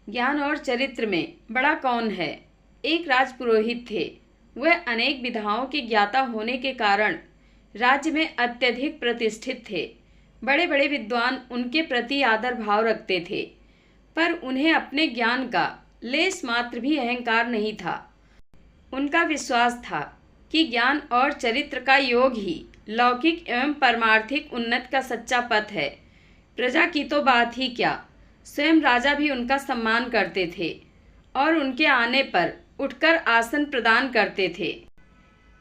ज्ञान और चरित्र में बड़ा कौन है। एक राजपुरोहित थे। वह अनेक विधाओं के ज्ञाता होने के कारण राज्य में अत्यधिक प्रतिष्ठित थे। बड़े बड़े विद्वान उनके प्रति आदर भाव रखते थे, पर उन्हें अपने ज्ञान का लेश मात्र भी अहंकार नहीं था। उनका विश्वास था कि ज्ञान और चरित्र का योग ही लौकिक एवं परमार्थिक उन्नति का सच्चा पथ है। प्रजा की तो बात ही क्या, स्वयं राजा भी उनका सम्मान करते थे और उनके आने पर उठकर आसन प्रदान करते थे।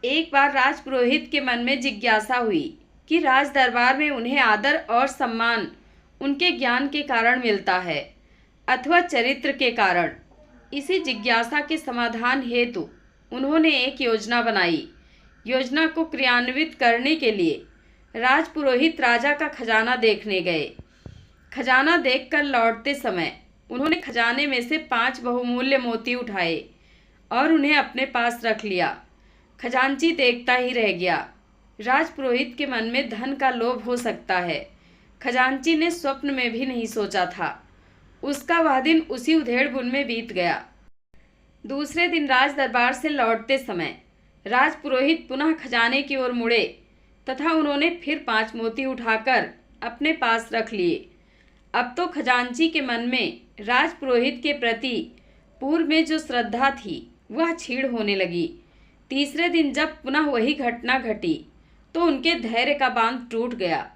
एक बार राजपुरोहित के मन में जिज्ञासा हुई कि राज दरबार में उन्हें आदर और सम्मान उनके ज्ञान के कारण मिलता है अथवा चरित्र के कारण। इसी जिज्ञासा के समाधान हेतु उन्होंने एक योजना बनाई। योजना को क्रियान्वित करने के लिए राजपुरोहित राजा का खजाना देखने गए। खजाना देखकर लौटते समय उन्होंने खजाने में से 5 बहुमूल्य मोती उठाए और उन्हें अपने पास रख लिया। खजांची देखता ही रह गया। राजपुरोहित के मन में धन का लोभ हो सकता है, खजांची ने स्वप्न में भी नहीं सोचा था। उसका वह दिन उसी उधेड़-बुन में बीत गया। दूसरे दिन राज दरबार से लौटते समय राजपुरोहित पुनः खजाने की ओर मुड़े तथा उन्होंने फिर 5 मोती उठाकर अपने पास रख लिए। अब तो खजांची के मन में राजपुरोहित के प्रति पूर्व में जो श्रद्धा थी वह क्षीण होने लगी। तीसरे दिन जब पुनः वही घटना घटी तो उनके धैर्य का बांध टूट गया।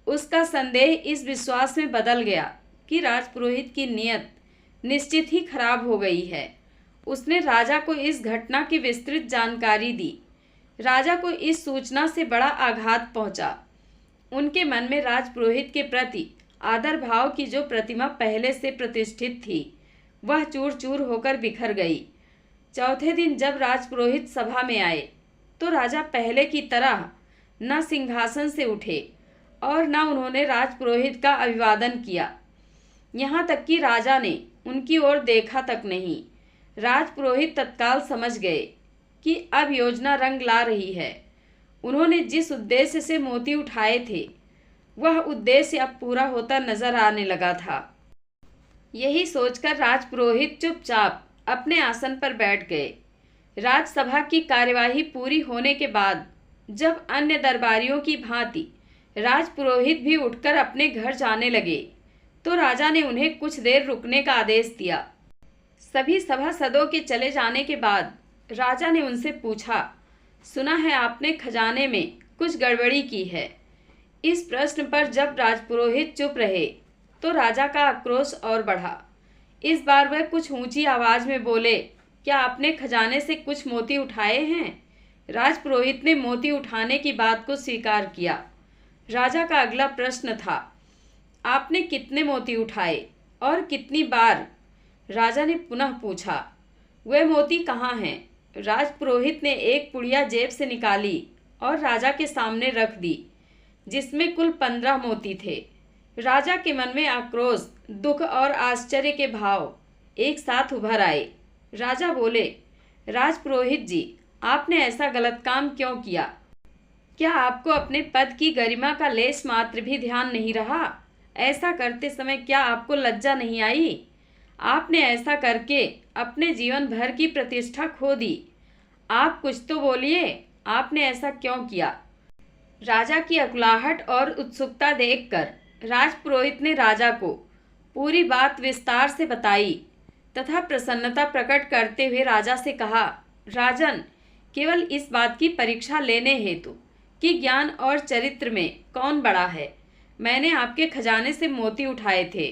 उसका संदेह इस विश्वास में बदल गया कि राजपुरोहित की नीयत निश्चित ही खराब हो गई है। उसने राजा को इस घटना की विस्तृत जानकारी दी। राजा को इस सूचना से बड़ा आघात पहुंचा। उनके मन में राजपुरोहित के प्रति आदर भाव की जो प्रतिमा पहले से प्रतिष्ठित थी वह चूर चूर होकर बिखर गई। चौथे दिन जब राजपुरोहित सभा में आए तो राजा पहले की तरह न सिंहासन से उठे और न उन्होंने राजपुरोहित का अभिवादन किया। यहाँ तक कि राजा ने उनकी ओर देखा तक नहीं। राजपुरोहित तत्काल समझ गए कि अब योजना रंग ला रही है। उन्होंने जिस उद्देश्य से मोती उठाए थे वह उद्देश्य अब पूरा होता नजर आने लगा था। यही सोचकर राजपुरोहित चुपचाप अपने आसन पर बैठ गए। राजसभा की कार्यवाही पूरी होने के बाद जब अन्य दरबारियों की भांति राजपुरोहित भी उठकर अपने घर जाने लगे तो राजा ने उन्हें कुछ देर रुकने का आदेश दिया। सभी सभासदों के चले जाने के बाद राजा ने उनसे पूछा, सुना है आपने खजाने में कुछ गड़बड़ी की है। इस प्रश्न पर जब राजपुरोहित चुप रहे तो राजा का आक्रोश और बढ़ा। इस बार वह कुछ ऊंची आवाज में बोले, क्या आपने खजाने से कुछ मोती उठाए हैं? राजपुरोहित ने मोती उठाने की बात को स्वीकार किया। राजा का अगला प्रश्न था, आपने कितने मोती उठाए और कितनी बार? राजा ने पुनः पूछा। वह मोती कहाँ हैं? राजपुरोहित ने एक पुड़िया जेब से निकाली और राजा के सामने रख दी, जिसमें कुल 15 मोती थे। राजा के मन में आक्रोश, दुख और आश्चर्य के भाव एक साथ उभर आए। राजा बोले, राजपुरोहित जी, आपने ऐसा गलत काम क्यों किया? क्या आपको अपने पद की गरिमा का लेश मात्र भी ध्यान नहीं रहा? ऐसा करते समय क्या आपको लज्जा नहीं आई? आपने ऐसा करके अपने जीवन भर की प्रतिष्ठा खो दी। आप कुछ तो बोलिए, आपने ऐसा क्यों किया? राजा की अकुलाहट और उत्सुकता देखकर राजपुरोहित ने राजा को पूरी बात विस्तार से बताई तथा प्रसन्नता प्रकट करते हुए राजा से कहा, राजन, केवल इस बात की परीक्षा लेने हेतु कि ज्ञान और चरित्र में कौन बड़ा है मैंने आपके खजाने से मोती उठाए थे।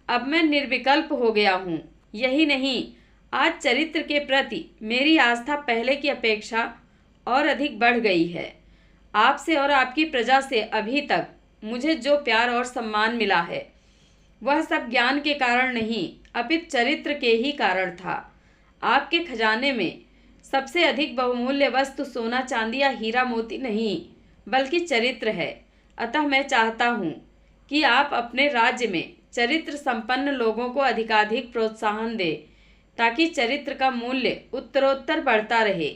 अब मैं निर्विकल्प हो गया हूँ। यही नहीं, आज चरित्र के प्रति मेरी आस्था पहले की अपेक्षा और अधिक बढ़ गई है। आपसे और आपकी प्रजा से अभी तक मुझे जो प्यार और सम्मान मिला है वह सब ज्ञान के कारण नहीं अपितु चरित्र के ही कारण था। आपके खजाने में सबसे अधिक बहुमूल्य वस्तु सोना चांदी या हीरा मोती नहीं बल्कि चरित्र है। अतः मैं चाहता हूँ कि आप अपने राज्य में चरित्र संपन्न लोगों को अधिकाधिक प्रोत्साहन दें ताकि चरित्र का मूल्य उत्तरोत्तर बढ़ता रहे।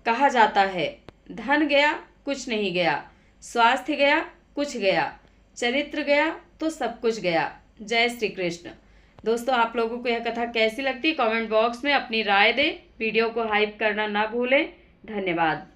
कहा जाता है, धन गया कुछ नहीं गया, स्वास्थ्य गया कुछ गया, चरित्र गया तो सब कुछ गया। जय श्री कृष्ण। दोस्तों, आप लोगों को यह कथा कैसी लगती है कमेंट बॉक्स में अपनी राय दें। वीडियो को हाइप करना ना भूलें। धन्यवाद।